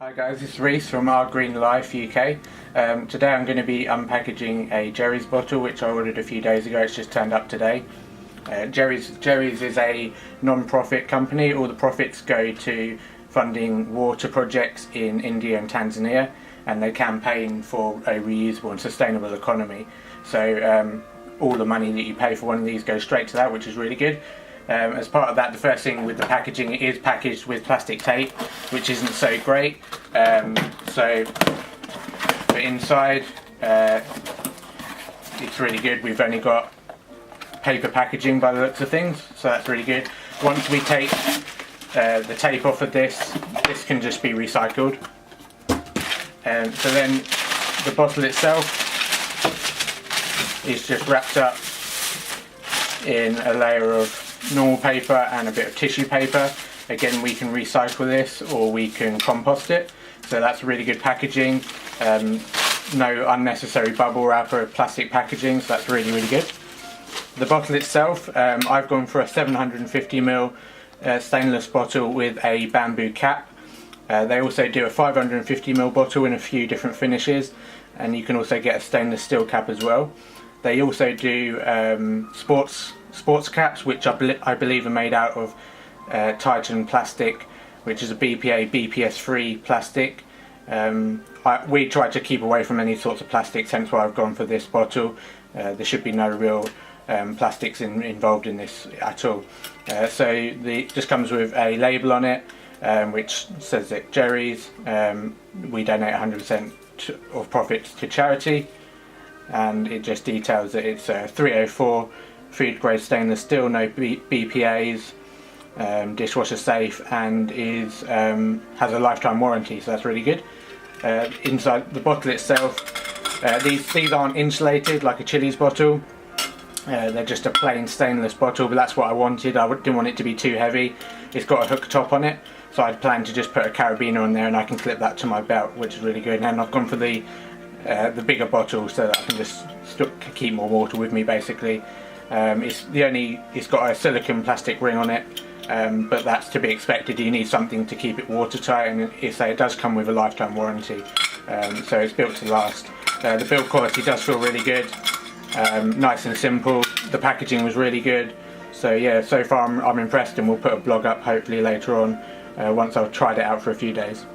Hi guys, it's Reese from Our Green Life UK. Today I'm going to be unpackaging a Jerry's bottle which I ordered a few days ago. It's just turned up today. Jerry's is a non-profit company. All the profits go to funding water projects in India and Tanzania, and they campaign for a reusable and sustainable economy. So all the money that you pay for one of these goes straight to that, which is really good. As part of that, the first thing with the packaging, it is packaged with plastic tape, which isn't so great. So for inside, it's really good. We've only got paper packaging by the looks of things, so that's really good. Once we take the tape off of this can just be recycled. So then the bottle itself is just wrapped up in a layer of normal paper and a bit of tissue paper. Again, we can recycle this or we can compost it, so that's really good packaging. No unnecessary bubble wrap or plastic packaging, so that's really good. The bottle itself, I've gone for a 750ml stainless bottle with a bamboo cap. They also do a 550ml bottle in a few different finishes, and you can also get a stainless steel cap as well. They also do sports caps, which I believe are made out of Titan plastic, which is a BPA BPS free plastic. We try to keep away from any sorts of plastics, hence why I've gone for this bottle. There should be no real plastics involved in this at all. So it just comes with a label on it, which says that Jerry's, we donate 100% of profits to charity, and it just details that it's 304 food grade stainless steel, no BPAs, dishwasher safe, and has a lifetime warranty, so that's really good. Inside the bottle itself, these aren't insulated like a Chili's bottle. They're just a plain stainless bottle, but that's what I wanted. I didn't want it to be too heavy. It's got a hook top on it, so I'd planned to just put a carabiner on there and I can clip that to my belt, which is really good. And I've gone for the bigger bottle so that I can just keep more water with me, basically. It's got a silicone plastic ring on it, but that's to be expected. You need something to keep it watertight, and it does come with a lifetime warranty, so it's built to last. The build quality does feel really good, nice and simple. The packaging was really good, so yeah, so far I'm impressed, and we'll put a blog up hopefully later on once I've tried it out for a few days.